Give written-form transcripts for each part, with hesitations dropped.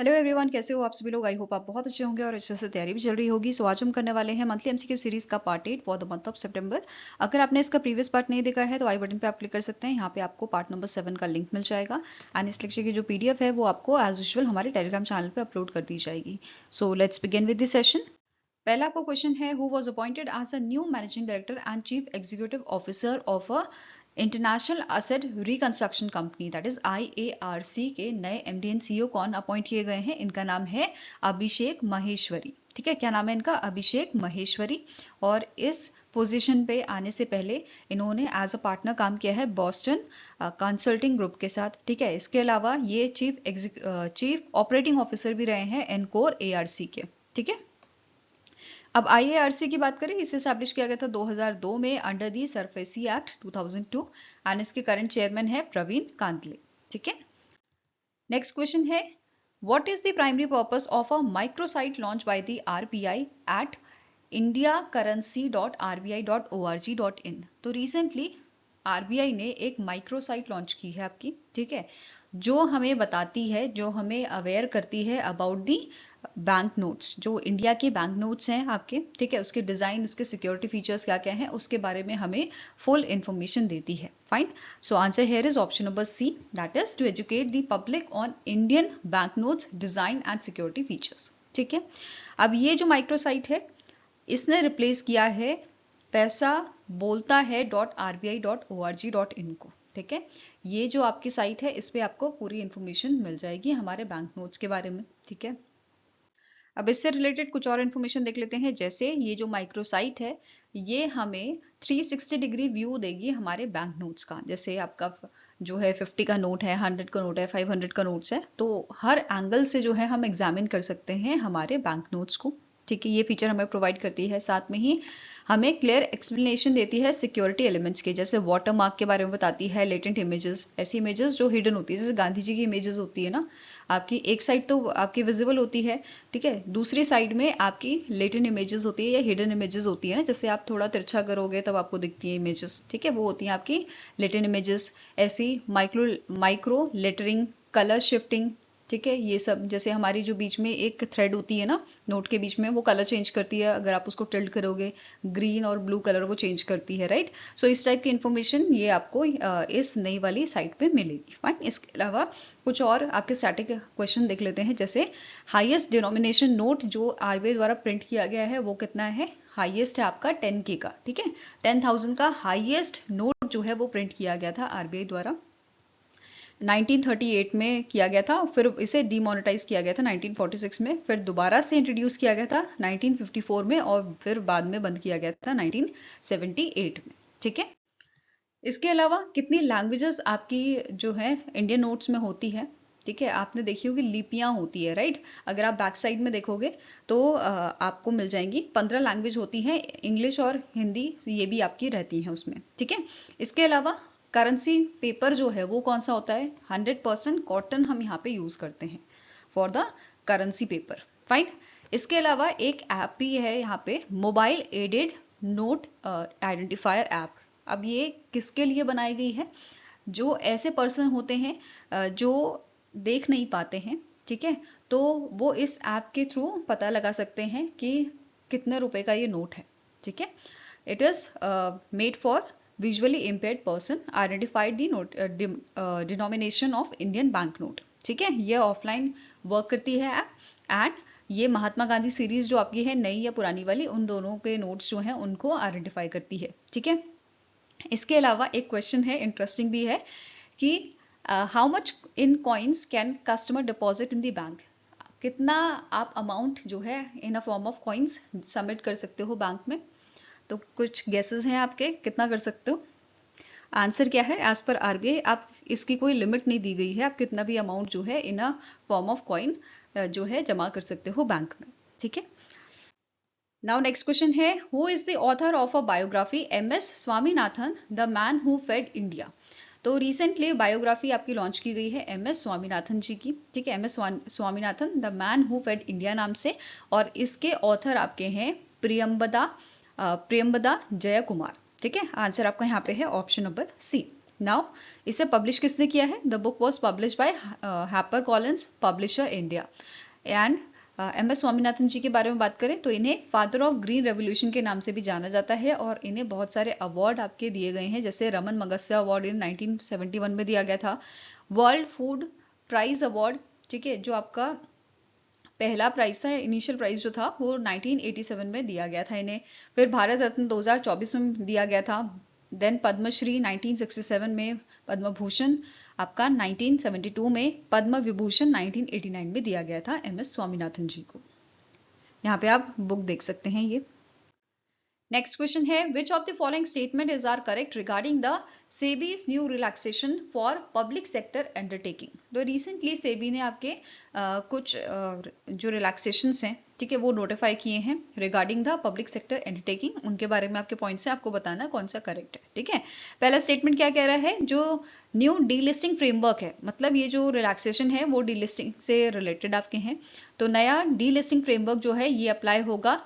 Hello everyone, कैसे हो आप सभी लोग। आई होप आप बहुत अच्छे होंगे और अच्छे से तैयारी भी चल रही होगी। सो आज हम करने वाले हैं मंथली एमसीक्यू सीरीज का part 8 for the month of सितंबर। अगर आपने इसका प्रीवियस पार्ट नहीं देखा है तो आई बटन पे आप क्लिक कर सकते हैं। यहाँ पे आपको पार्ट नंबर 7 का लिंक मिल जाएगा एंड इस लेक्चर की जो पीडीएफ है वो आपको एज यूजुअल हमारे टेलीग्राम चैनल पे अपलोड कर दी जाएगी। So let's begin with this session. पहला आपको क्वेश्चन है, who was appointed as a new managing director and chief executive officer of a international asset reconstruction company that is IARC के नए MD and CEO कौन appoint किए गए हैं? इनका नाम है अभिषेक महेश्वरी। ठीक है, क्या नाम है इनका? अभिषेक महेश्वरी। और इस पोजीशन पे आने से पहले इन्होंने एज अ पार्टनर काम किया है बॉस्टन कंसल्टिंग ग्रुप के साथ। ठीक है, इसके अलावा ये चीफ ऑपरेटिंग ऑफिसर भी रहे हैं एनकोर ARC के। ठीक है, अब IARC की बात करें, इसे स्टैब्लिश किया गया था 2002 में under the SARFAESI act 2002 and इसके करंट चेयरमैन है प्रवीण कांतले। ठीक है, नेक्स्ट क्वेश्चन है, what is the primary purpose of a microsite launch by the RBI at indiacurrency.rbi.org.in? तो रिसेंटली RBI ने एक माइक्रोसाइट लॉन्च की है आपकी। ठीक है, जो हमें बताती है, जो हमें अवेयर करती है अबाउट दी बैंक नोट्स, जो इंडिया के बैंक नोट्स हैं आपके। ठीक है, उसके डिजाइन, उसके सिक्योरिटी फीचर्स क्या क्या हैं, उसके बारे में हमें फुल इंफॉर्मेशन देती है। Fine, so answer here is option number C, that is to educate the public on Indian bank notes design and security features. ठीक है, अब ये जो माइक्रोसाइट है इसने रिप्लेस किया है पैसा बोलता है .rbi.org.in को। ठीक है, ये जो आपकी साइट है इस पे आपको पूरी इंफॉर्मेशन मिल जाएगी हमारे बैंक नोट्स के बारे में। ठीक है, अब इससे रिलेटेड कुछ और इन्फॉर्मेशन देख लेते हैं। जैसे ये जो माइक्रोसाइट है ये हमें 360 डिग्री व्यू देगी हमारे बैंक नोट्स का। जैसे आपका जो है 50 का नोट है, 100 का नोट है, 500 का नोट्स है, तो हर एंगल से जो है हम एग्जामिन कर सकते हैं हमारे बैंक नोट्स को। ठीक है, ये फीचर हमें प्रोवाइड करती है। साथ में ही हमें क्लियर एक्सप्लेनेशन देती है सिक्योरिटी एलिमेंट्स के, जैसे वाटर मार्क के बारे में बताती है, लेटेंट इमेजेस, ऐसी इमेजेस जो हिडन होती है, जैसे गांधी जी की इमेजेस होती है ना, आपकी एक साइड तो आपकी विजिबल होती है। ठीक है, दूसरी साइड में आपकी लेटेंट इमेजेस होती है या हिडन इमेजेस होती है ना, जैसे आप थोड़ा तिरछा करोगे तब आपको दिखती है इमेजेस। ठीक है, वो होती हैं आपकी लेटेंट इमेजेस। ऐसी माइक्रो लेटरिंग, कलर शिफ्टिंग। ठीक है, ये सब, जैसे हमारी जो बीच में एक थ्रेड होती है ना नोट के बीच में, वो कलर चेंज करती है, अगर आप उसको टिल्ट करोगे ग्रीन और ब्लू कलर वो चेंज करती है। राइट, सो इस टाइप की इंफॉर्मेशन ये आपको इस नई वाली साइट पे मिलेगी। फाइन, इसके अलावा कुछ और आपके स्टैटिक क्वेश्चन देख लेते हैं। जैसे हाईएस्ट डिनोमिनेशन नोट जो RBI द्वारा प्रिंट किया गया है वो कितना है? हाईएस्ट है आपका 10K का। ठीक है, 10,000 का हाईएस्ट नोट जो है वो प्रिंट किया गया था RBI द्वारा। 1938 में किया गया था, फिर इसे डिमोनेटाइज किया गया था 1946 में, फिर दोबारा से इंट्रोड्यूस किया गया था 1954 में और फिर बाद में बंद किया गया था 1978 में। ठीक है, इसके अलावा कितनी लैंग्वेजेस आपकी जो है इंडियन नोट्स में होती है? ठीक है, आपने देखी होगी लिपियां होती है। राइट, अगर आप बैक साइड में देखोगे तो आपको मिल जाएंगी 15 लैंग्वेज होती हैं, इंग्लिश और हिंदी ये भी आपकी रहती हैं उसमें। ठीक है, इसके अलावा करेंसी पेपर जो है वो कौन सा होता है? 100% कॉटन हम यहाँ पे यूज करते हैं for the currency paper. Fine, इसके अलावा एक ऐप भी है यहाँ पे, mobile aided note identifier app. अब ये किसके लिए बनाई गई है? जो ऐसे पर्सन होते हैं जो देख नहीं पाते हैं। ठीक है, तो वो इस ऐप के थ्रू पता लगा सकते हैं कि कितने रुपए का ये नोट है। ठीक है, it is made for visually impaired person, identified the note denomination of Indian bank note. ठीक है, ये ऑफलाइन वर्क करती है ऐप एंड ये महात्मा गांधी सीरीज जो आपकी है, नई या पुरानी वाली, उन दोनों के नोट्स जो हैं उनको आइडेंटिफाई करती है। ठीक है, इसके अलावा एक क्वेश्चन है, इंटरेस्टिंग भी है, कि how much in coins can customer deposit in the bank? कितना आप अमाउंट जो है in a form of coins submit कर सकते हो बैंक में? तो कुछ गेसेस हैं आपके, कितना कर सकते हो? आंसर क्या है? एज पर RBI आप इसकी कोई लिमिट नहीं दी गई है, आप कितना भी अमाउंट जो है in a form of coin जो है जमा कर सकते हो बैंक में। ठीक है, नाउ नेक्स्ट क्वेश्चन है, who is the author of a biography MS Swaminathan the man who fed India? तो रिसेंटली बायोग्राफी आपकी लॉन्च की गई है MS स्वामीनाथन जी की। ठीक है, MS Swaminathan the man who fed India नाम से, और इसके ऑथर आपके हैं प्रियंबदा जय कुमार। ठीक है, आंसर आपका यहाँ पे है ऑप्शन नंबर सी। नाउ इसे पब्लिश किसने किया है? The book was publish by Harper Collins, publisher India. And M S Swaminathan ji के बारे में बात करें तो इन्हें फादर ऑफ ग्रीन रेवोल्यूशन के नाम से भी जाना जाता है और इन्हें बहुत सारे अवार्ड आपके दिए गए हैं, जैसे रमन मगस्य अवार्ड इन 1971 में दिया गया था, वर्ल्ड फूड प्राइज अवार्ड, ठीक है, जो आपका पहला प्राइज था, इनिशियल प्राइज जो था वो 1987 में दिया गया था इन्हें। फिर भारत रत्न 2024 में दिया गया था। देन पद्मश्री 1967 में, पद्म भूषण आपका 1972 में, पद्म विभूषण 1989 में दिया गया था एम एस स्वामीनाथन जी को। यहाँ पे आप बुक देख सकते हैं ये। नेक्स्ट क्वेश्चन है, which of the following statement is are correct regarding the SEBI's new relaxation for public sector undertaking. तो रिसेंटली सेबी ने आपके कुछ जो रिलैक्सेशंस हैं, ठीक है, वो नोटिफाई किए हैं regarding the public sector undertaking. उनके बारे में आपके पॉइंट्स हैं, आपको बताना कौन सा करेक्ट है, ठीक है। पहला स्टेटमेंट क्या कह रहा है? जो न्यू डीलिस्टिंग फ्रेमवर्क है, मतलब ये जो रिलैक्सेशन है वो डीलिस्टिंग से रिलेटेड आपके हैं। तो नया डीलिस्टिंग फ्रेमवर्क जो है ये अप्लाई होगा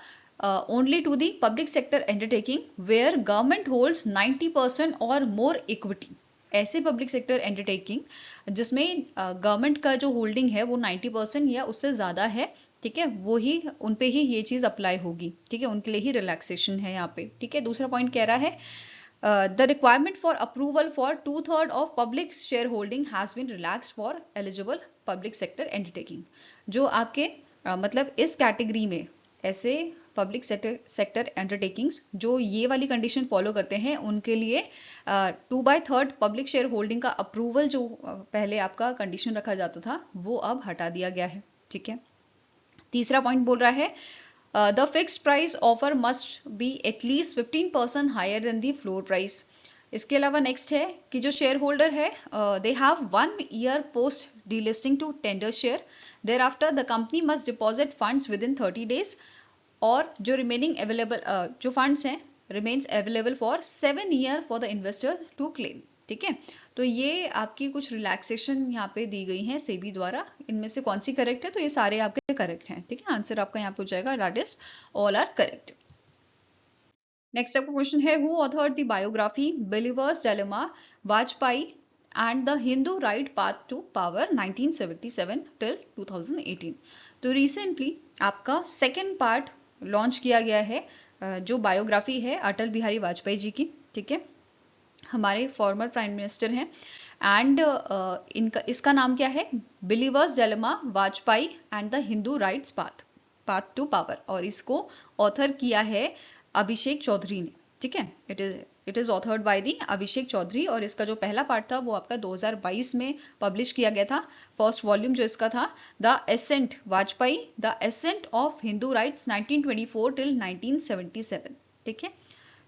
only to the public sector undertaking where government holds 90% or more equity। ऐसे पब्लिक सेक्टर अंडरटेकिंग जिसमें गवर्नमेंट का जो होल्डिंग है वो 90% या उससे ज़्यादा है, ठीक है, वो ही उन पे ही ये चीज़ अप्लाई होगी, ठीक है, उनके लिए ही रिलैक्सेशन है यहाँ पे, ठीक है। दूसरा पॉइंट कह रहा है the requirement for approval for 2/3 of public share holding has been relaxed for eligible public sector undertaking. जो आपके मतलब इस कैटेगरी में ऐसे पब्लिक सेक्टर अंडरटेकिंग्स जो ये वाली कंडीशन फॉलो करते हैं उनके लिए 2/3 पब्लिक शेयर होल्डिंग का अप्रूवल जो पहले आपका कंडीशन रखा जाता था वो अब हटा दिया गया है, ठीक है। तीसरा पॉइंट बोल रहा है the fixed price offer must be at least 15% higher than the floor price. इसके अलावा नेक्स्ट है कि जो शेयर होल्डर है they have 1 year post delisting to tender share, thereafter the company must deposit funds within 30 days, और जो remaining available जो funds हैं remains available for 7 year for the investor to claim, ठीक है। तो ये आपकी कुछ रिलैक्सेशन यहाँ पे दी गई हैं सेबी द्वारा। इनमें से कौन सी करेक्ट है? तो ये सारे आपके करेक्ट हैं, ठीक है। आंसर आपका यहाँ पे हो जाएगा that is all are correct. Next आपका क्वेश्चन है, who authored the biography believer's dilemma Vajpayee and the Hindu right path to power 1977 till 2018। तो रिसेंटली आपका सेकेंड पार्ट लॉन्च किया गया है जो बायोग्राफी है अटल बिहारी वाजपेयी जी की, ठीक है, हमारे फॉर्मर प्राइम मिनिस्टर हैं। एंड इसका नाम क्या है? Believer's dilemma Vajpayee and the Hindu right's path to power, और इसको ऑथर किया है अभिषेक चौधरी ने, ठीक है। It is authored by the Abhishek Chaudhary, और इसका जो पहला पार्ट था वो आपका 2022 में पब्लिश किया गया था। फर्स्ट वॉल्यूम जो इसका था the ascent Vajpayee the ascent of Hindu rights 1924 till 1977, ठीक है।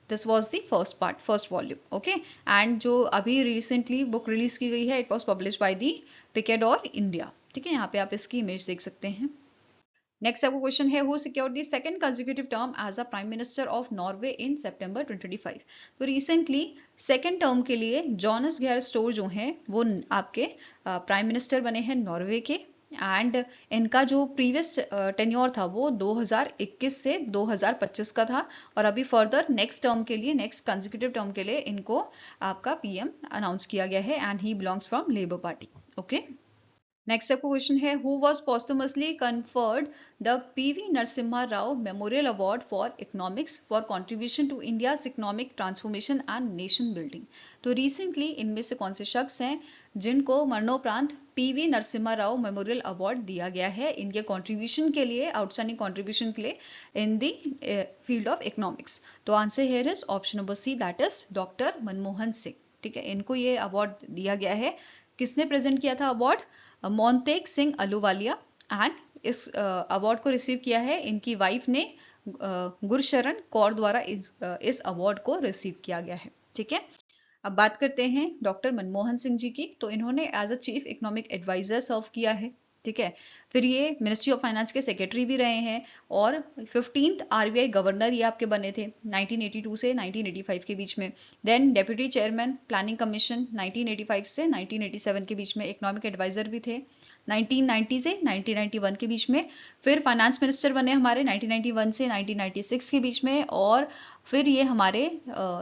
This was the first part, first volume, okay. And जो अभी रिसेंटली बुक रिलीज की गई है it was publish by the Picador India, ठीक है। यहाँ पे आप इसकी इमेज देख सकते हैं। नेक्स्ट आपको क्वेश्चन है, who secured the second consecutive term as a prime minister of Norway in September 2025। तो रिसेंटली सेकंड टर्म के लिए जोनास गेयर स्टोर जो हैं वो आपके प्राइम मिनिस्टर बने हैं नॉर्वे के। एंड इनका जो प्रीवियस टेन्योर था वो 2021 से 2025 का था, और अभी फर्दर नेक्स्ट टर्म के लिए, नेक्स्ट कंसेक्यूटिव टर्म के लिए इनको आपका पीएम अनाउंस किया गया है and he belongs from labour party, okay. Next आपको क्वेश्चन है, who was posthumously conferred the PV Narasimha Rao memorial award for economics for contribution to India's economic transformation and nation building. तो रिसेंटली इनमें से कौन से शख्स हैं जिनको मरणोपरांत PV Narasimha Rao memorial award दिया गया है इनके कॉन्ट्रीब्यूशन के लिए, आउटस्टैंडिंग कॉन्ट्रीब्यूशन के लिए in the field of economics. तो answer here is option number C, that is doctor Manmohan Singh, ठीक है। इनको ये अवार्ड दिया गया है। किसने प्रेजेंट किया था अवार्ड? मोंटेक सिंह अहलूवालिया। एंड इस अवार्ड को रिसीव किया है इनकी वाइफ ने गुरशरण कौर द्वारा इस अवार्ड को रिसीव किया गया है, ठीक है। अब बात करते हैं डॉक्टर मनमोहन सिंह जी की। तो इन्होंने as a chief economic advisor serve किया है, ठीक है। फिर ये मिनिस्ट्री ऑफ फाइनेंस के सेक्रेटरी भी रहे हैं, और 15th आरबीआई गवर्नर ये आपके बने थे 1982 से 1985 के बीच में। Then deputy chairman planning commission 1985 से 1987 के बीच में, इकोनॉमिक एडवाइजर भी थे 1990 से 1991 के बीच में। फिर फाइनेंस मिनिस्टर बने हमारे 1991 से 1996 के बीच में, और फिर ये हमारे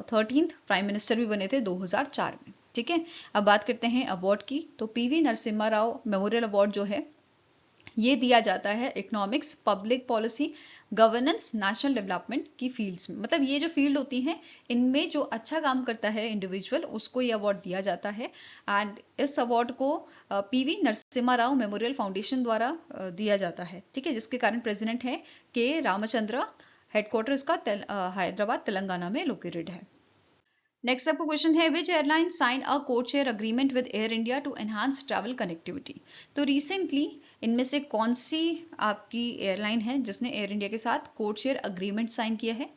13th प्राइम मिनिस्टर भी बने थे 2004 में, ठीक है। अब बात करते हैं अवार्ड की। तो PV Narasimha Rao memorial award जो है ये दिया जाता है economics, public policy, governance, national development की फील्ड्स में। मतलब ये जो फील्ड होती हैं इनमें जो अच्छा काम करता है इंडिविजुअल उसको ये अवार्ड दिया जाता है। एंड इस अवार्ड को PV Narasimha Rao memorial foundation द्वारा दिया जाता है, ठीक है, जिसके कारण प्रेसिडेंट है के रामचंद्र। हेडक्वार्टर इसका हैदराबाद तेलंगाना में लोकेटेड है। नेक्स्ट आपका क्वेश्चन है which airline sign a code share agreement with Air India to enhance travel connectivity. तो रिसेंटली इनमें से कौन सी आपकी एयरलाइन है जिसने एयर इंडिया के साथ कोड शेयर अग्रीमेंट साइन किया है?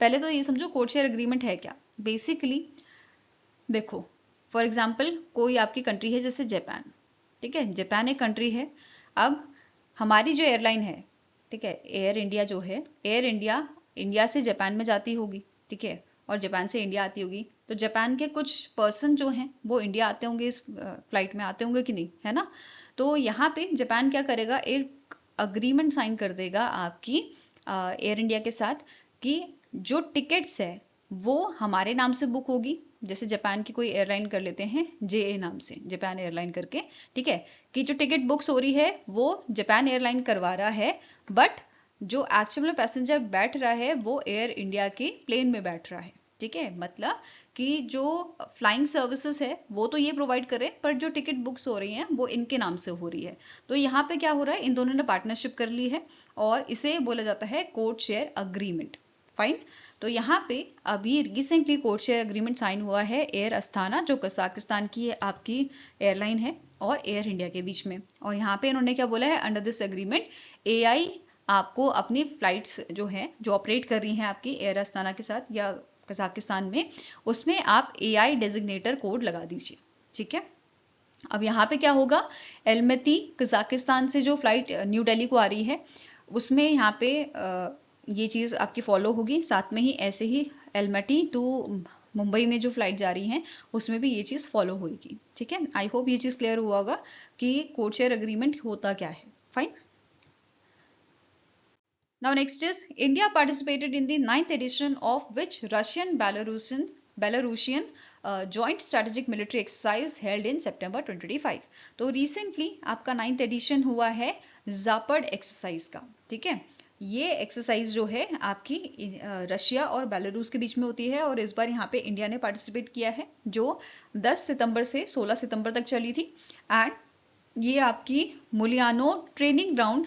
पहले तो ये समझो कोड शेयर अग्रीमेंट है क्या। बेसिकली देखो, फॉर एग्जाम्पल कोई आपकी कंट्री है जैसे जापान, ठीक है, जापान एक कंट्री है। अब हमारी जो एयरलाइन है, ठीक है, एयर इंडिया जो है, एयर इंडिया इंडिया से जापान में जाती होगी, ठीक है, और जापान से इंडिया आती होगी। तो जापान के कुछ पर्सन जो हैं वो इंडिया आते होंगे, इस फ्लाइट में आते होंगे कि नहीं, है ना। तो यहाँ पे जापान क्या करेगा, एक अग्रीमेंट साइन कर देगा आपकी एयर इंडिया के साथ कि जो टिकट्स है वो हमारे नाम से बुक होगी। जैसे जापान की कोई एयरलाइन कर लेते हैं जेए नाम से, जापान एयरलाइन करके, ठीक है, कि जो टिकट बुक्स हो रही है वो जापान एयरलाइन करवा रहा है, बट जो एक्चुअल में पैसेंजर बैठ रहा है वो एयर इंडिया के प्लेन में बैठ रहा है, ठीक है। मतलब कि जो फ्लाइंग सर्विसेज है वो तो ये प्रोवाइड करे, पर जो टिकट बुक्स हो रही हैं वो इनके नाम से हो रही है। तो यहाँ पे क्या हो रहा है, इन दोनों ने पार्टनरशिप कर ली है और इसे बोला जाता है कोड शेयर अग्रीमेंट। फाइन। तो यहाँ पे अभी recently code share agreement sign हुआ है एयर अस्थाना, जो कजाकिस्तान की आपकी एयरलाइन है, और एयर इंडिया के बीच में। और यहाँ पे इन्होंने क्या बोला है, अंडर दिस एग्रीमेंट एआई आपको अपनी फ्लाइट्स जो है जो ऑपरेट कर रही हैं आपकी एयर अस्थाना के साथ या कजाकिस्तान में, उसमें आप एआई डेजिग्नेटर कोड लगा दीजिए, ठीक है। अब यहाँ पे क्या होगा, एलमेती कजाकिस्तान से जो फ्लाइट न्यू दिल्ली को आ रही है उसमें यहाँ पे ये चीज़ आपकी फॉलो होगी। साथ में ही ऐसे ही एलमेटी टू मुंबई में जो फ्लाइट जा रही हैं उसमें भी ये चीज़ फॉलो होगी, ठीक है। आई होप ये चीज़ क्लियर हुआ होगा कि कोड शेयर अग्रीमेंट होता क्या है। Fine. Now next is India participated in the 9th edition of which Russian-Belarusian joint strategic military exercise held in September 2025। तो recently आपका 9th edition हुआ है जापर्ड एक्सरसाइज का, ठीक है। ये एक्सरसाइज जो है आपकी रशिया और बेलारूस के बीच में होती है और इस बार यहाँ पे इंडिया ने पार्टिसिपेट किया है, जो 10 सितंबर से 16 सितंबर तक चली थी। एंड ये आपकी Mulino training ground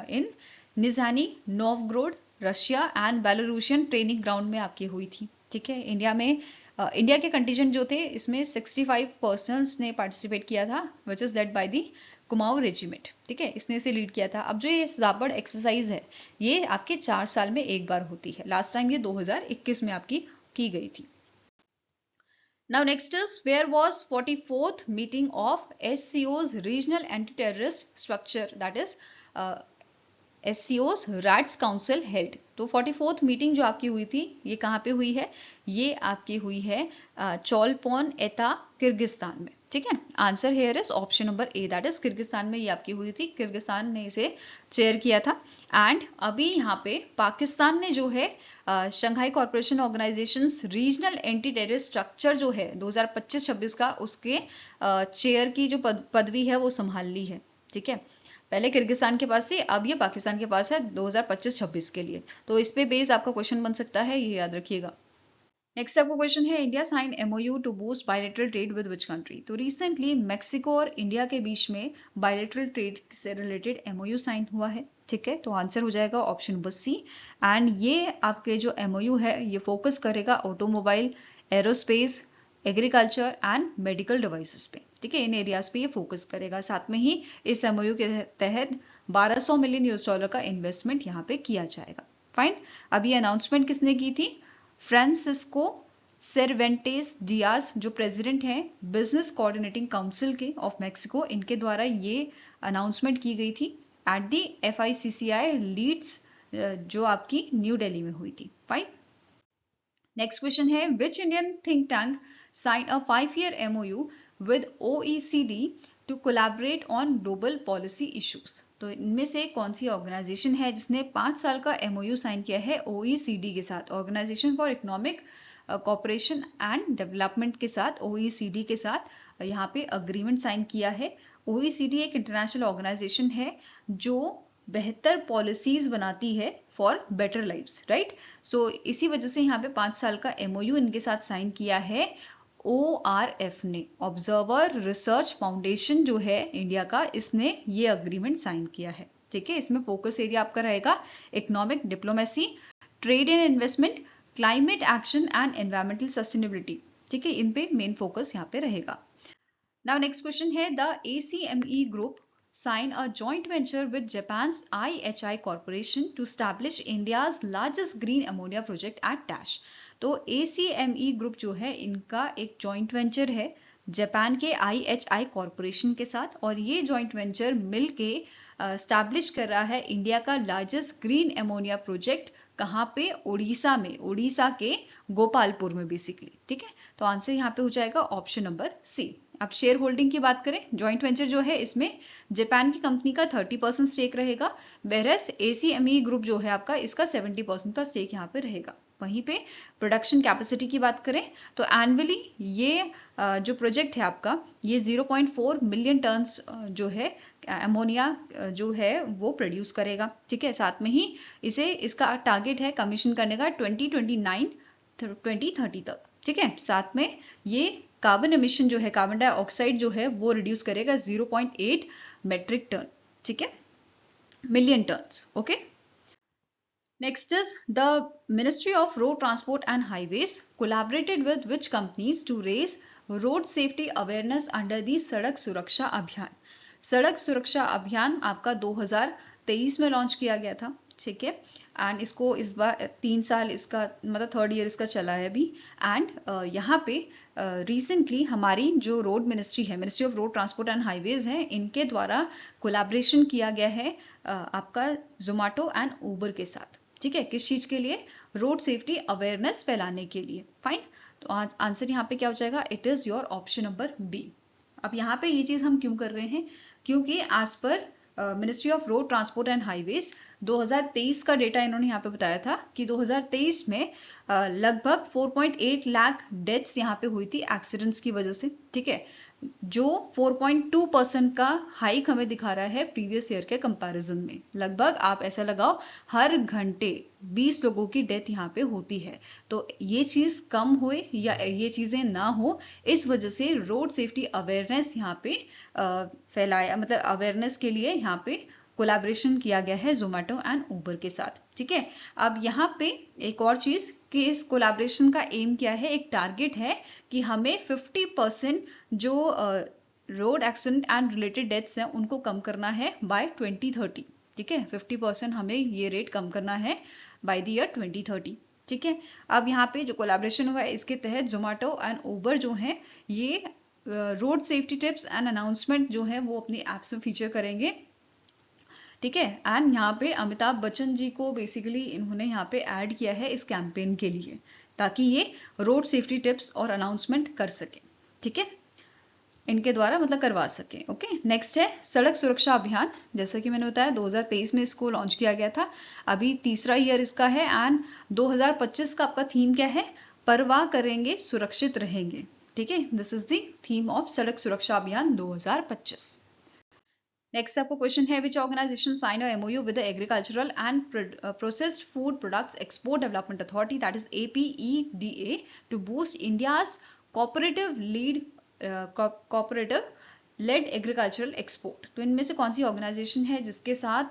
in Nizhny Novgorod Russia and Belarusian training ground में आपकी हुई थी, ठीक है। इंडिया में इंडिया के कंटीजेंट जो थे इसमें 65 पर्सन्स ने पार्टिसिपेट किया था, which is led by the Kumaon regiment, ठीक है, इसने इसे लीड किया था। अब जो ये जापर्ड एक्सरसाइज है ये आपके 4 साल में एक बार होती है। लास्ट टाइम ये 2021 में आपकी की गई थी। Now next is where was 44th meeting of SCO's regional anti-terrorist structure, that is SCO's RATS Council held। तो 44th मीटिंग जो आपकी हुई थी ये कहाँ पे हुई है, ये आपकी हुई है चोलपोन एता किर्गिस्तान में, ठीक है। Answer here is option number A, that is Kyrgyzstan में ये आपकी हुई थी। किर्गिस्तान ने इसे चेयर किया था। एंड अभी यहाँ पे पाकिस्तान ने जो है Shanghai corporation organisation regional anti terrorist structure जो है 2025-26 का, उसके चेयर की जो पदवी है वो संभाल ली है, ठीक है। पहले किर्गिस्तान के पास थी, अब ये पाकिस्तान के पास है 2025-26 के लिए। तो इस पे बेस आपका क्वेश्चन बन सकता है, ये याद रखिएगा। नेक्स्ट आपका क्वेश्चन है India sign MOU to boost bilateral trade with which country. तो रिसेंटली मैक्सिको और इंडिया के बीच में बायलैटरल ट्रेड से रिलेटेड एमओयू साइन हुआ है, ठीक है। तो आंसर हो जाएगा ऑप्शन नंबर सी। एंड ये आपके जो एमओयू है ये फोकस करेगा automobile, aerospace, agriculture and medical devices पे, ठीक है। इन एरियाज पे ये फोकस करेगा। साथ में ही इस एमओयू के तहत 1200 मिलियन यूएस डॉलर का इन्वेस्टमेंट यहाँ पे किया जाएगा। फाइन। अब ये अनाउंसमेंट किसने की थी, फ्रांसिस्को सेरवेंटेस डियाज जो प्रेसिडेंट हैं बिजनेस कोऑर्डिनेटिंग काउंसिल के ऑफ मैक्सिको, इनके द्वारा ये अनाउंसमेंट की गई थी एट दी FICCI लीड्स जो आपकी न्यू दिल्ली में हुई थी। फाइन। नेक्स्ट क्वेश्चन है which Indian think tank sign a 5-year MOU with OECD to collaborate on global policy issues। तो इनमें से कौन सी ऑर्गेनाइजेशन है जिसने 5 साल का MOU साइन किया है OECD के साथ, organisation for economic cooperation and development के साथ, OECD के साथ यहाँ पे अग्रीमेंट साइन किया है। OECD एक इंटरनेशनल ऑर्गेनाइजेशन है जो बेहतर पॉलिसीज बनाती है फॉर बेटर लाइव्स, राइट। सो इसी वजह से यहाँ पे 5 साल का MOU इनके साथ साइन किया है ORF ने, ऑब्जर्वर रिसर्च फाउंडेशन जो है इंडिया का, इसने ये अग्रीमेंट साइन किया है। ठीक है, इसमें फोकस एरिया आपका रहेगा economic diplomacy, trade and investment, climate action and environmental sustainability. ठीक है, इन पे मेन फोकस यहाँ पे रहेगा। नाउ नेक्स्ट क्वेश्चन है, the ACME group sign a joint venture with Japan's IHI Corporation to establish India's largest green ammonia project at Tash। तो ACME group जो है इनका एक जॉइंट वेंचर है जापान के IHI कॉरपोरेशन के साथ, और ये जॉइंट वेंचर मिल के स्टैब्लिश कर रहा है इंडिया का लार्जेस्ट ग्रीन एमोनिया प्रोजेक्ट। कहाँ पे? उड़ीसा में, उड़ीसा के गोपालपुर में बेसिकली। ठीक है, तो आंसर यहाँ पे हो जाएगा ऑप्शन नंबर सी। अब शेयर होल्डिंग की बात करें, जॉइंट वेंचर जो है इसमें जापान की कंपनी का 30% स्टेक रहेगा, वेरस ACME ग्रुप जो है आपका, इसका 70% का स्टेक यहाँ पे रहेगा। वहीं पे प्रोडक्शन कैपेसिटी की बात करें तो एनुअली ये जो प्रोजेक्ट है आपका, ये 0.4 मिलियन टन्स जो है अमोनिया जो है वो प्रोड्यूस करेगा। ठीक है, साथ में ही इसका टारगेट है कमीशन करने का 2029-2030 तक। ठीक है, साथ में ये कार्बन एमिशन जो है, कार्बन डाइऑक्साइड जो है वो रिड्यूस करेगा 0.8 मेट्रिक टन। ठीक है, million tons. Okay, next is the Ministry of Road Transport and Highways collaborated with which companies to raise road safety awareness under the सड़क सुरक्षा अभियान। सड़क सुरक्षा अभियान आपका 2023 में लॉन्च किया गया था। ठीक है, एंड इसको इस बार 3 साल इसका मतलब 3rd ईयर इसका चला है अभी। एंड यहाँ पे रिसेंटली हमारी जो रोड मिनिस्ट्री है, ministry of road transport and highways है, इनके द्वारा कोलैबोरेशन किया गया है आपका जोमेटो एंड ऊबर के साथ। ठीक है, किस चीज के लिए? रोड सेफ्टी अवेयरनेस फैलाने के लिए। फाइन, तो आंसर यहाँ पे क्या हो जाएगा? It is your option number B. अब यहाँ पे ये चीज हम क्यों कर रहे हैं? क्योंकि as per ministry of road transport and highways 2023 का डेटा इन्होंने यहाँ पे बताया था कि 2023 में लगभग 4.8 लाख डेथ्स यहाँ पे हुई थी एक्सीडेंट्स की वजह से। ठीक है, जो 4.2% का हाइक हमें दिखा रहा है प्रीवियस ईयर के कंपैरिजन में। लगभग आप ऐसा लगाओ हर घंटे 20 लोगों की डेथ यहाँ पे होती है। तो ये चीज कम हो या ये चीजें ना हो, इस वजह से रोड सेफ्टी अवेयरनेस यहाँ पे फैलाया, मतलब अवेयरनेस के लिए यहाँ पे कोलैबोरेशन किया गया है जोमेटो एंड ऊबर के साथ। ठीक है, अब यहाँ पे एक और चीज कि इस कोलैबोरेशन का एम क्या है, एक टारगेट है कि हमें 50% जो road accident and related deaths हैं उनको कम करना है बाय 2030। ठीक है, 50% हमें ये रेट कम करना है बाय द ईयर 2030। ठीक है, अब यहाँ पे जो कोलैबोरेशन हुआ है इसके तहत जोमेटो एंड ऊबर जो है ये road safety tips and announcement जो है वो अपनी ऐप्स में फीचर करेंगे। ठीक है, एंड यहाँ पे अमिताभ बच्चन जी को बेसिकली इन्होंने यहाँ पे ऐड किया है इस कैंपेन के लिए, ताकि ये रोड सेफ्टी टिप्स और अनाउंसमेंट कर सके। ठीक है, इनके द्वारा मतलब करवा सके। ओके, नेक्स्ट है सड़क सुरक्षा अभियान। जैसा कि मैंने बताया 2023 में इसको लॉन्च किया गया था, अभी 3रा ईयर इसका है। एंड 2025 का आपका थीम क्या है? परवाह करेंगे सुरक्षित रहेंगे। ठीक है, this is the theme of सड़क सुरक्षा अभियान 2025। नेक्स्ट आपको क्वेश्चन है, which organisation sign a MOU with the agricultural and processed food products export development authority, that is APEDA, to boost India's cooperative led agricultural export. तो इनमें से कौन सी organisation है जिसके साथ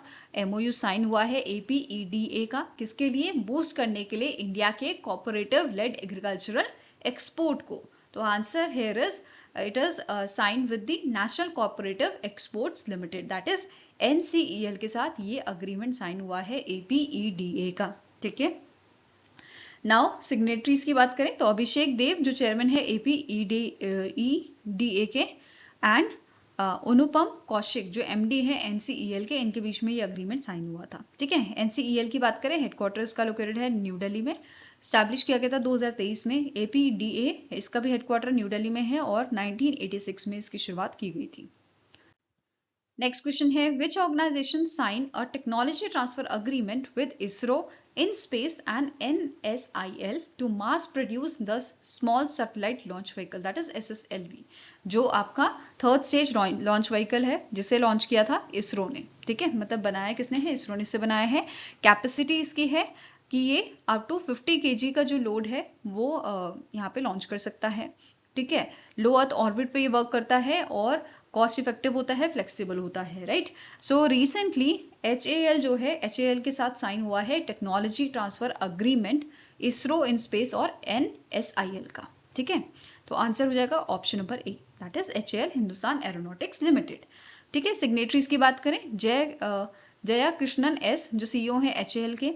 MOU साइन हुआ है APEDA का? किसके लिए? बूस्ट करने के लिए इंडिया के कोऑपरेटिव लेड एग्रीकल्चरल एक्सपोर्ट को। तो answer here is it is signed with the National Cooperative Exports Limited, that is NCEL के साथ ये अग्रीमेंट साइन हुआ है APEDA का। ठीक है, नाउ सिग्नेटरीज की बात करें तो अभिषेक देव जो चेयरमैन है APEDA के, एंड अनुपम कौशिक जो MD है NCEL के, इनके बीच में ये अग्रीमेंट साइन हुआ था। ठीक है, NCEL की बात करें, हेडक्वार्टर्स का लोकेटेड है न्यू दिल्ली में, स्टैब्लिश किया गया था 2023 में। APEDA इसका भी हेडक्वार्टर न्यू दिल्ली में है और 1986 में इसकी शुरुआत की गई थी। नेक्स्ट क्वेश्चन है which organisation sign a technology transfer agreement with ISRO in space and NSIL to mass produce the small satellite launch vehicle that is SSLV, जो आपका थर्ड स्टेज लॉन्च व्हीकल है जिसे लॉन्च किया था इसरो ने। ठीक है, मतलब बनाया किसने है, इसरो ने इसे बनाया है। कैपेसिटी इसकी है कि ये अप टू 50 kg का जो लोड है वो यहाँ पे लॉन्च कर सकता है। ठीक है, लो अर्थ ऑर्बिट पे ये वर्क करता है और कॉस्ट इफेक्टिव होता है, फ्लेक्सिबल होता है, राइट। सो रिसेंटली HAL जो है, HAL के साथ साइन हुआ है technology transfer agreement ISRO in space और NSIL का। ठीक है, तो आंसर हो जाएगा option number A, that is HAL, Hindustan aeronautics limited. ठीक है, सिग्नेटरीज की बात करें, जया कृष्णन S जो CEO है HAL के,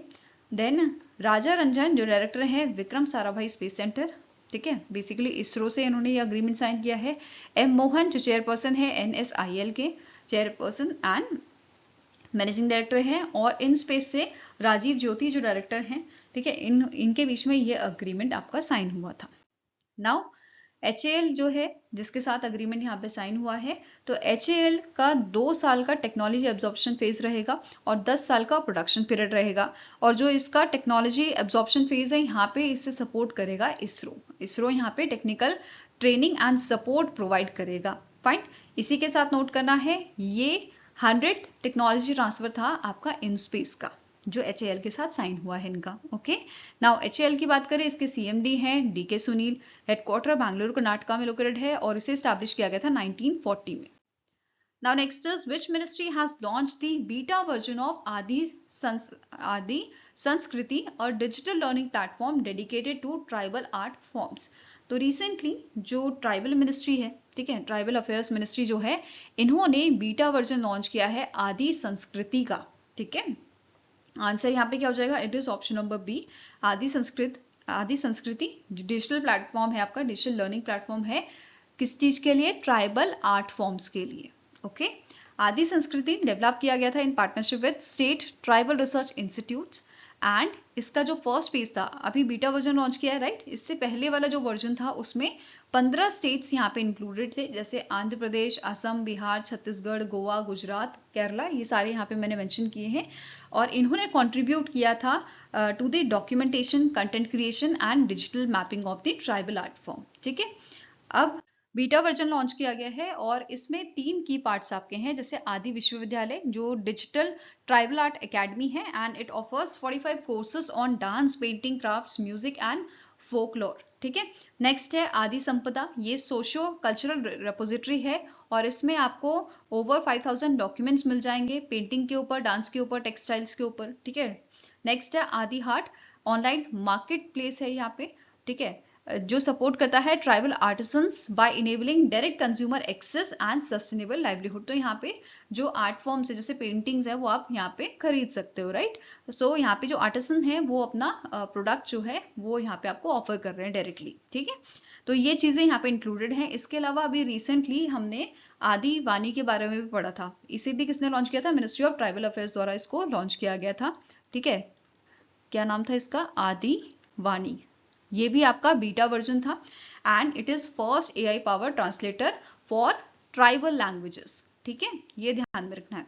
देन राजा रंजन जो डायरेक्टर हैं विक्रम साराभाई स्पेस सेंटर। ठीक है, बेसिकली इसरो से इन्होंने ये अग्रीमेंट साइन किया है। M मोहन जो चेयरपर्सन है NSIL के, चेयरपर्सन एंड मैनेजिंग डायरेक्टर हैं, और इन स्पेस से राजीव ज्योति जो डायरेक्टर हैं। ठीक है, इनके बीच में ये अग्रीमेंट आपका साइन हुआ था। नाउ HAL जो है जिसके साथ अग्रीमेंट यहाँ पे साइन हुआ है, तो HAL का 2 साल का टेक्नोलॉजी एब्जॉर्प्शन फेज रहेगा और 10 साल का प्रोडक्शन पीरियड रहेगा। और जो इसका टेक्नोलॉजी एब्जॉर्प्शन फेज है यहाँ पे इससे सपोर्ट करेगा इसरो यहाँ पे technical training and support provide करेगा। फाइन, इसी के साथ नोट करना है ये 100th टेक्नोलॉजी ट्रांसफर था आपका इन स्पेस का, जो HAL के साथ साइन हुआ है इनका। ओके, नाउ HAL की बात करें, इसके CMD हैं DK सुनील, हेडक्वार्टर बैंगलोर कर्नाटका में लोकेटेड है और इसे स्टैब्लिश किया गया था 1940 में। Now next is which ministry has launch the beta version of Adi Sanskriti और digital learning platform dedicated to tribal art forms. तो रिसेंटली जो ट्राइबल मिनिस्ट्री है, ठीक है, ट्राइबल अफेयर्स मिनिस्ट्री जो है, इन्होंने बीटा वर्जन लॉन्च किया है आदि संस्कृति का। ठीक है, आंसर यहाँ पे क्या हो जाएगा, it is option number B, Adi Sanskriti digital platform है आपका, डिजिटल लर्निंग प्लेटफॉर्म है, किस चीज के लिए, ट्राइबल आर्ट फॉर्म्स के लिए। ओके, आदि संस्कृति डेवलप किया गया था in partnership with state tribal research institutes and इसका जो फर्स्ट पेज था, अभी बीटा वर्जन लॉन्च किया है, राइट। इससे पहले वाला जो वर्जन था उसमें 15 स्टेट्स यहाँ पे इंक्लूडेड थे, जैसे आंध्र प्रदेश, असम, बिहार, छत्तीसगढ़, गोवा, गुजरात, केरला, ये सारे यहाँ पे मैंने मेंशन किए हैं। और इन्होंने कंट्रीब्यूट किया था to the documentation, content creation and digital mapping of the tribal art form. ठीक है, अब बीटा वर्जन लॉन्च किया गया है और इसमें 3 की पार्ट्स आपके हैं, जैसे आदि विश्वविद्यालय जो डिजिटल ट्राइबल आर्ट एकेडमी है and it offers 45 courses on dance, painting, crafts, music and folklore. ठीक है, नेक्स्ट है आदि संपदा, ये सोशो कल्चरल रेपोजिटरी है और इसमें आपको ओवर 5000 डॉक्यूमेंट्स मिल जाएंगे, पेंटिंग के ऊपर, डांस के ऊपर, टेक्सटाइल्स के ऊपर। ठीक है, नेक्स्ट है आदि हाट, ऑनलाइन मार्केट प्लेस है यहाँ पे। ठीक है, जो सपोर्ट करता है tribal artisans by enabling direct consumer access and sustainable livelihood. तो यहाँ पे जो आर्ट फॉर्म्स है, जैसे पेंटिंग्स है, वो आप यहाँ पे खरीद सकते हो, राइट। सो यहाँ पे जो आर्टिसन है वो अपना प्रोडक्ट जो है वो यहाँ पे आपको ऑफर कर रहे हैं डायरेक्टली। ठीक है, तो ये चीजें यहाँ पे इंक्लूडेड हैं। इसके अलावा अभी रिसेंटली हमने आदि वाणी के बारे में भी पढ़ा था, इसे भी किसने लॉन्च किया था, मिनिस्ट्री ऑफ ट्राइबल अफेयर्स द्वारा इसको लॉन्च किया गया था। ठीक है, क्या नाम था इसका, आदि वाणी, ये भी आपका बीटा वर्जन था and it is first AI power translator for tribal languages. ठीक है, ये ध्यान में रखना है।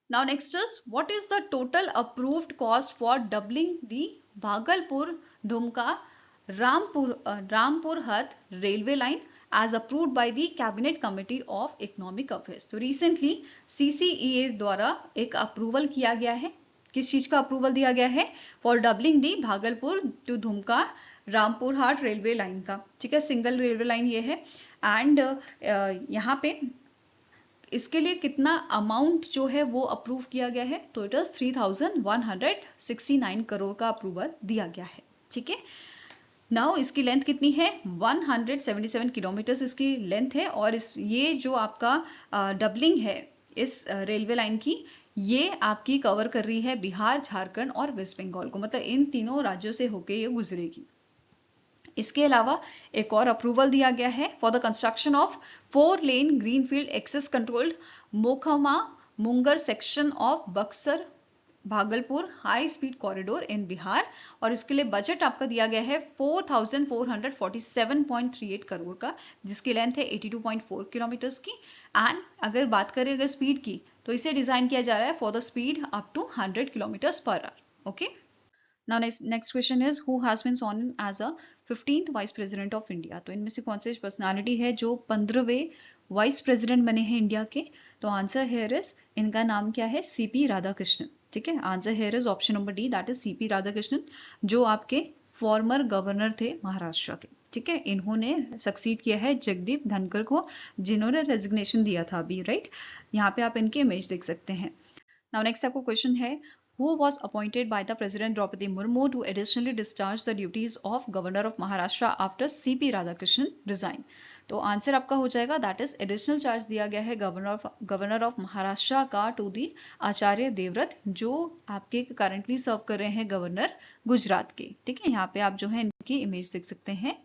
Now next is what is the total approved cost for doubling the Bhagalpur Dumka Rampur Hat railway line as approved by the cabinet committee of economic affairs. तो recently CCEA द्वारा एक अप्रूवल किया गया है, किस चीज का अप्रूवल दिया गया है, for doubling the Bhagalpur to Dumka Rampur Hat railway line का। ठीक है, सिंगल रेलवे लाइन ये है एंड यहाँ पे इसके लिए कितना अमाउंट जो है वो अप्रूव किया गया है, तो इट इज 3169 करोड़ का अप्रूवल दिया गया है। ठीक है, नाउ इसकी लेंथ कितनी है, 177 किलोमीटर इसकी लेंथ है और ये जो आपका डबलिंग है इस रेलवे लाइन की, ये आपकी कवर कर रही है बिहार, झारखंड और वेस्ट बंगाल को, मतलब इन तीनों राज्यों से होके ये गुजरेगी। इसके अलावा एक और अप्रूवल दिया गया है for the construction of 4 lane greenfield access controlled Mokama Munger section of Buxar Bhagalpur high speed corridor in Bihar, और इसके लिए बजट आपका दिया गया है 4447.38 करोड़ का, जिसकी लेंथ है 82.4 किलोमीटर्स की। एंड अगर बात करें अगर स्पीड की, तो इसे डिजाइन किया जा रहा है for the speed up to 100 kilometres per hour. Okay, now next question is who has been sworn as a 15th vice president of India. तो इनमें से कौन से पर्सनालिटी है जो 15वें वाइस प्रेसिडेंट बने हैं इंडिया के? तो आंसर हेयर इज, इनका नाम क्या है? सीपी राधाकृष्णन। ठीक है, answer here is option number D, that is CP Radhakrishnan, जो आपके फॉर्मर गवर्नर थे महाराष्ट्र के। ठीक है, इन्होंने सक्सीड किया है जगदीप धनखड़ को, जिन्होंने रेजिग्नेशन दिया था अभी, राइट। यहाँ पे आप इनके इमेज देख सकते हैं। नाउ नेक्स्ट आपको क्वेश्चन है, who was appointed by the President Draupadi Murmu to additionally discharge the duties of Governor of Maharashtra after CP Radhakrishnan resigned। तो आंसर आपका हो जाएगा, दैट इज एडिशनल चार्ज दिया गया है गवर्नर ऑफ महाराष्ट्र का टू दी आचार्य देवव्रत, जो आपके करंटली सर्व कर रहे हैं गवर्नर गुजरात के। ठीक है, यहाँ पे आप जो है इनकी इमेज देख सकते हैं।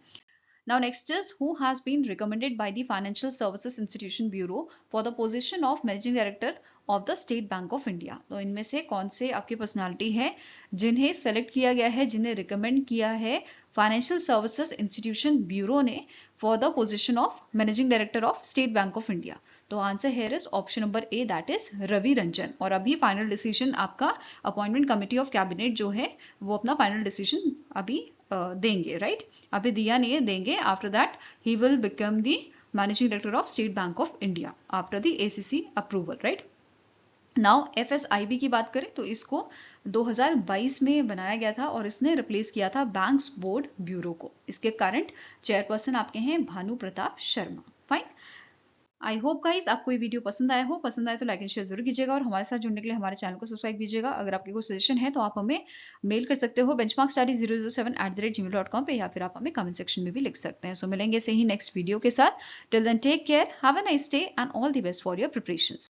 Now next is who has been recommended by the Financial Services Institution Bureau for the position of Managing Director of the State Bank of India। तो इनमें से कौन से आपकी पर्सनालिटी है जिन्हें सेलेक्ट किया गया है, जिन्हें रिकमेंड किया है फाइनेंशियल सर्विसेज इंस्टीट्यूशन ब्यूरो ने for the position of managing director of State Bank of India? तो answer here is option number A, that is Ravi Ranjan. और अभी फाइनल डिसीजन आपका अपॉइंटमेंट कमिटी ऑफ कैबिनेट जो है वो अपना फाइनल डिसीजन अभी देंगे, राइट। अभी दिया नहीं है, देंगे। After that he will become the managing director of State Bank of India after the ACC approval, right. Now FSIB की बात करें तो इसको 2022 में बनाया गया था और इसने रिप्लेस किया था बैंक्स बोर्ड ब्यूरो को। इसके करंट चेयरपर्सन आपके हैं Bhanu Pratap Sharma. Fine, I hope guys आपको ये वीडियो पसंद आया हो। पसंद आए तो लाइक एंड शेयर जरूर कीजिएगा और हमारे साथ जुड़ने के लिए हमारे चैनल को सब्सक्राइब कीजिएगा। अगर आपके कोई सजेशन है तो आप हमें मेल कर सकते हो benchmarkstudy007@gmail.com पे, या फिर आप हमें कमेंट सेक्शन में भी लिख सकते हैं। सो मिलेंगे से ही नेक्स्ट वीडियो के साथ। Till then take care, have a nice day and all the best for your preparations.